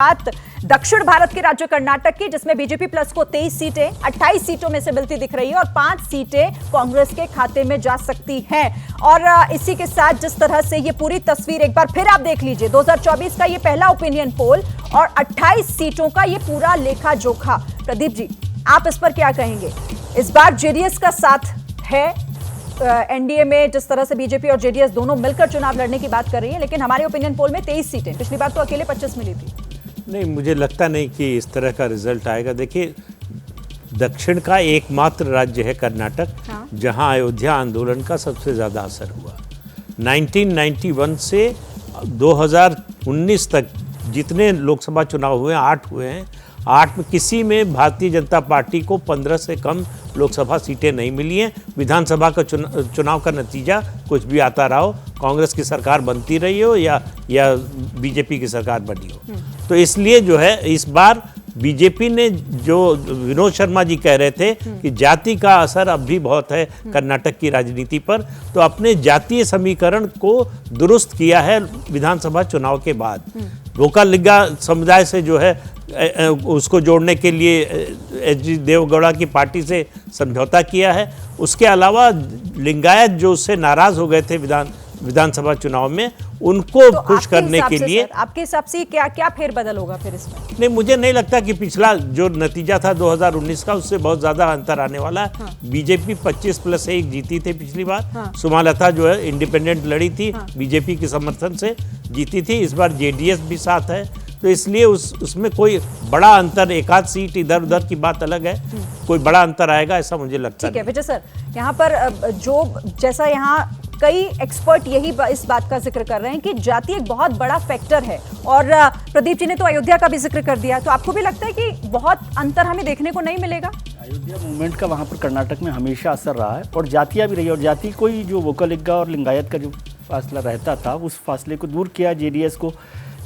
बात दक्षिण भारत के राज्य कर्नाटक की, जिसमें बीजेपी प्लस को 23 सीटें 28 सीटों में से मिलती दिख रही है और 5 सीटें कांग्रेस के खाते में जा सकती हैं। और इसी के साथ जिस तरह से ये पूरी तस्वीर एक बार फिर आप देख लीजिए, 2024 का ये पहला ओपिनियन पोल और 28 सीटों का ये पूरा लेखा जोखा। प्रदीप जी, आप इस पर क्या कहेंगे? इस बार जेडीएस का साथ है एनडीए में, जिस तरह से बीजेपी और जेडीएस दोनों मिलकर चुनाव लड़ने की बात कर रही है, लेकिन हमारे ओपिनियन पोल में 23 सीटें, पिछली बार तो अकेले 25 मिली थी। नहीं, मुझे लगता नहीं कि इस तरह का रिजल्ट आएगा। देखिए, दक्षिण का एकमात्र राज्य है कर्नाटक, जहां अयोध्या आंदोलन का सबसे ज़्यादा असर हुआ। 1991 से 2019 तक जितने लोकसभा चुनाव हुए, 8 हुए हैं, 8 में किसी में भारतीय जनता पार्टी को 15 से कम लोकसभा सीटें नहीं मिली हैं। विधानसभा का चुनाव का नतीजा कुछ भी आता रहा हो, कांग्रेस की सरकार बनती रही हो या बीजेपी की सरकार बनी हो। तो इसलिए जो है, इस बार बीजेपी ने, जो विनोद शर्मा जी कह रहे थे कि जाति का असर अब भी बहुत है कर्नाटक की राजनीति पर, तो अपने जातीय समीकरण को दुरुस्त किया है विधानसभा चुनाव के बाद। वोकालिगा समुदाय से जो है उसको जोड़ने के लिए एच.डी. देवगौड़ा की पार्टी से समझौता किया है। उसके अलावा लिंगायत जो उससे नाराज हो गए थे विधानसभा चुनाव में, उनको तो खुश करने के लिए आपके हिसाब से क्या क्या फेरबदल होगा फिर इसमें? नहीं, मुझे नहीं लगता कि पिछला जो नतीजा था 2019 का, उससे बहुत ज्यादा अंतर आने वाला है। बीजेपी 25+1 जीती थी पिछली बार। सुमालता जो है इंडिपेंडेंट लड़ी थी, बीजेपी के समर्थन से जीती थी। इस बार जेडीएस भी साथ है, तो इसलिए उसमें कोई बड़ा अंतर, एक आध सीट इधर उधर की बात अलग है, कोई बड़ा अंतर आएगा ऐसा मुझे लगता है। ठीक है विजय सर, यहाँ पर जो जैसा यहाँ कई एक्सपर्ट यही इस बात का जिक्र कर रहे हैं कि जाति एक बहुत बड़ा फैक्टर है, और प्रदीप जी ने तो अयोध्या का भी जिक्र कर दिया, तो आपको भी लगता है कि बहुत अंतर हमें देखने को नहीं मिलेगा? अयोध्या मूवमेंट का वहाँ पर कर्नाटक में हमेशा असर रहा है, और जातियाँ भी रही, और जाति कोई जो वोकालिगा और लिंगायत का जो फासला रहता था, उस फासले को दूर किया जेडीएस को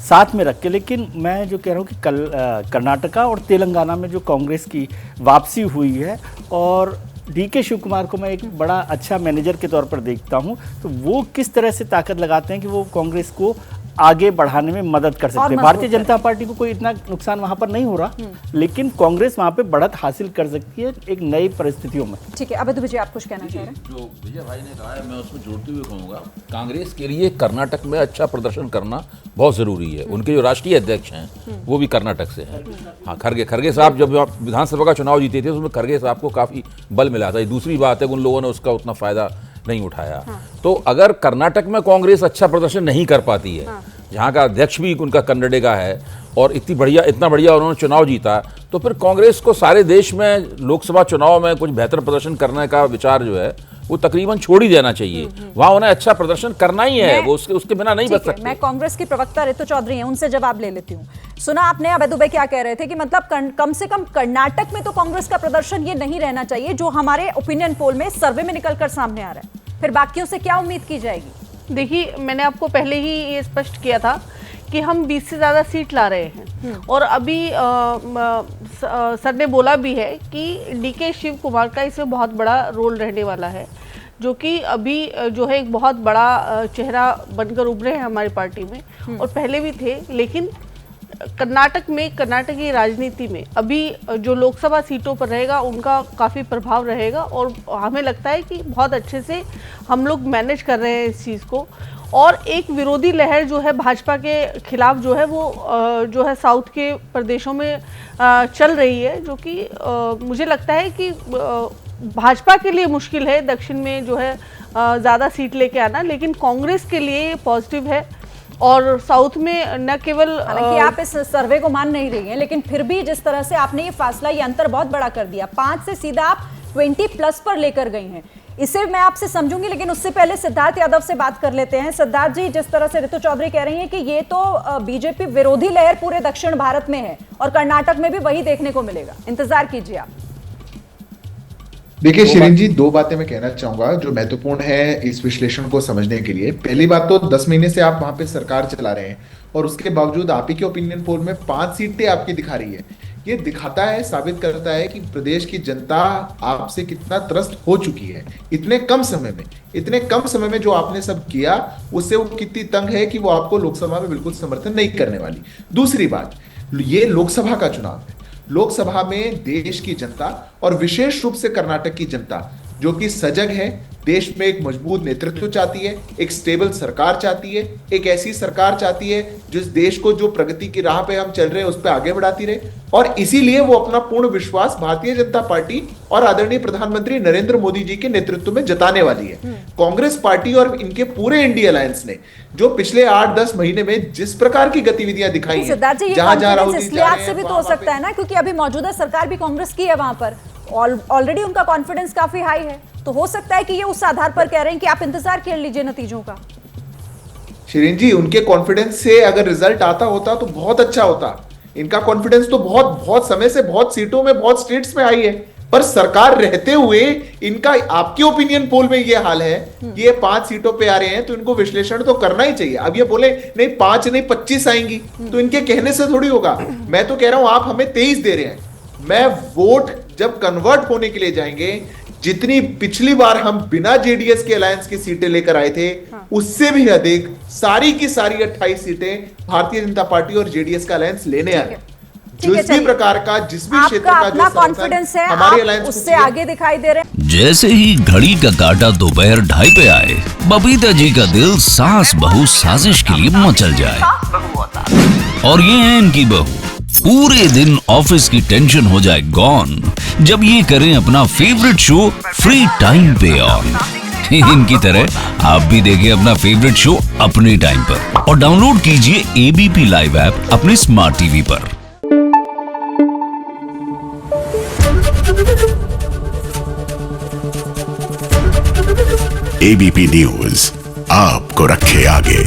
साथ में रख के। लेकिन मैं जो कह रहा हूँ कि कर्नाटका और तेलंगाना में जो कांग्रेस की वापसी हुई है, और डीके शिव कुमार को मैं एक बड़ा अच्छा मैनेजर के तौर पर देखता हूं, तो वो किस तरह से ताकत लगाते हैं कि वो कांग्रेस को आगे बढ़ाने में मदद कर सकते हैं। भारतीय जनता पार्टी को कोई इतना नुकसान वहां पर नहीं हो रहा, लेकिन कांग्रेस वहां पे बढ़त हासिल कर सकती है एक नई परिस्थितियों में। ठीक है, अब विजय आप कुछ कहना चाह रहे हैं? जो विजय भाई ने कहा है, मैं उसमें जोड़ते हुए कहूँगा, कांग्रेस के लिए कर्नाटक में अच्छा प्रदर्शन करना बहुत जरूरी है। उनके जो राष्ट्रीय अध्यक्ष हैं वो भी कर्नाटक से हैं। हाँ, खरगे साहब जब विधानसभा का चुनाव जीते थे, उसमें खरगे साहब को काफी बल मिला था। दूसरी बात है कि उन लोगों ने उसका उतना फायदा नहीं उठाया। तो अगर कर्नाटक में कांग्रेस अच्छा प्रदर्शन नहीं कर पाती है, जहाँ का अध्यक्ष भी उनका कन्नडे का है, और इतना बढ़िया उन्होंने चुनाव जीता, तो फिर कांग्रेस को सारे देश में लोकसभा चुनाव में कुछ बेहतर प्रदर्शन करने का विचार जो है वो तकरीबन छोड़ ही देना चाहिए। वहाँ उन्हें अच्छा प्रदर्शन करना ही है, वो उसके बिना नहीं बच सकते। मैं कांग्रेस की प्रवक्ता ऋतु चौधरी हैं, उनसे जवाब ले लेती हूँ। सुना आपने अभय दुबे क्या कह रहे थे कि मतलब कम से कम कर्नाटक में तो कांग्रेस का प्रदर्शन ये नहीं रहना चाहिए जो हमारे ओपिनियन पोल में सर्वे में निकलकर सामने आ रहा है, फिर बाकियों से क्या उम्मीद की जाएगी? देखिए, मैंने आपको पहले ही ये स्पष्ट किया था कि हम 20 से ज़्यादा सीट ला रहे हैं, और अभी सर ने बोला भी है कि डीके शिव कुमार का इसमें बहुत बड़ा रोल रहने वाला है, जो कि अभी जो है एक बहुत बड़ा चेहरा बनकर उभरे हैं हमारी पार्टी में, और पहले भी थे। लेकिन कर्नाटक की राजनीति में अभी जो लोकसभा सीटों पर रहेगा उनका काफ़ी प्रभाव रहेगा, और हमें लगता है कि बहुत अच्छे से हम लोग मैनेज कर रहे हैं इस चीज़ को। और एक विरोधी लहर जो है भाजपा के खिलाफ जो है वो जो है साउथ के प्रदेशों में चल रही है, जो कि मुझे लगता है कि भाजपा के लिए मुश्किल है दक्षिण में जो है ज़्यादा सीट लेके आना, लेकिन कांग्रेस के लिए पॉजिटिव है। और साउथ में न केवल, हालांकि आप इस सर्वे को मान नहीं रही हैं, लेकिन फिर भी जिस तरह से आपने ये फासला, ये अंतर बहुत बड़ा कर दिया, 5 से सीधा आप 20+ पर लेकर गई हैं, इसे मैं आपसे समझूंगी। लेकिन उससे पहले सिद्धार्थ यादव से बात कर लेते हैं। सिद्धार्थ जी, जिस तरह से ऋतु चौधरी कह रही हैं कि ये तो बीजेपी विरोधी लहर पूरे दक्षिण भारत में है, और कर्नाटक में भी वही देखने को मिलेगा, इंतजार कीजिए आप। देखिए शिरीन जी, 2 बातें मैं कहना चाहूंगा जो महत्वपूर्ण है इस विश्लेषण को समझने के लिए। पहली बात तो 10 महीने से आप वहां पे सरकार चला रहे हैं, और उसके बावजूद आप ही के ओपिनियन पोल में 5 सीटें आपकी दिखा रही है। ये दिखाता है, साबित करता है कि प्रदेश की जनता आपसे कितना त्रस्त हो चुकी है। इतने कम समय में जो आपने सब किया, उससे वो कितनी तंग है कि वो आपको लोकसभा में बिल्कुल समर्थन नहीं करने वाली। दूसरी बात, ये लोकसभा का चुनाव है। लोकसभा में देश की जनता और विशेष रूप से कर्नाटक की जनता जो कि सजग है, देश में एक मजबूत नेतृत्व चाहती है, एक स्टेबल सरकार चाहती है, एक ऐसी सरकार चाहती है जिस देश को जो प्रगति की राह पे हम चल रहे हैं उस पे आगे बढ़ाती रहे, और इसीलिए वो अपना पूर्ण विश्वास भारतीय जनता पार्टी और आदरणीय प्रधानमंत्री नरेंद्र मोदी जी के नेतृत्व में जताने वाली है। कांग्रेस पार्टी और इनके पूरे इंडिया अलायंस ने जो पिछले 8-10 महीने में जिस प्रकार की गतिविधियां दिखाई हैं, सिद्धार्थ जी, ये जहां जहां राहुल कॉन्फिडेंस जी इसलिए जा रहे आपसे हैं, भी तो हो वहां सकता है ना, क्योंकि अभी मौजूदा सरकार भी कांग्रेस की है, वहां पर ऑलरेडी उनका कॉन्फिडेंस काफी हाई है, तो हो सकता है कि ये उस आधार पर कह रहे हैं कि आप इंतजार कर लीजिए नतीजों का। शिरीन जी, उनके कॉन्फिडेंस से अगर रिजल्ट आता होता तो बहुत अच्छा होता। इनका कॉन्फिडेंस तो बहुत समय से बहुत सीटों में, बहुत स्टेट्स में आई है, पर सरकार रहते हुए इनका आपके ओपिनियन पोल में ये हाल है कि ये 5 सीटों पे आ रहे हैं, तो इनको विश्लेषण तो करना ही चाहिए। अब ये बोले नहीं 5 नहीं 25 आएंगी, तो इनके कहने से थोड़ी होगा। मैं तो कह रहा हूं आप हमें 23 दे रहे हैं, मैं वोट जब कन्वर्ट होने के लिए जाएंगे, जितनी पिछली बार हम बिना जेडीएस के अलायंस की सीटें लेकर आए थे, उससे भी अधिक सारी की सारी 28 सीटें भारतीय जनता पार्टी और जेडीएस का अलायंस लेने आए। जिस भी प्रकार का, जिस भी क्षेत्र का जो कॉन्फिडेंस है, हमारे आप अलायंस उससे आगे दिखाई दे रहे हैं। जैसे ही घड़ी का काटा दोपहर 2:30 पे आए, बबीता जी का दिल सास बहू साजिश के लिए मचल जाए। और ये है इनकी बहू, पूरे दिन ऑफिस की टेंशन हो जाए गॉन जब ये करें अपना फेवरेट शो फ्री टाइम पे ऑन। इनकी तरह आप भी देखिए अपना फेवरेट शो अपने टाइम पर और डाउनलोड कीजिए एबीपी लाइव ऐप अपने स्मार्ट टीवी पर। एबीपी न्यूज आपको रखे आगे।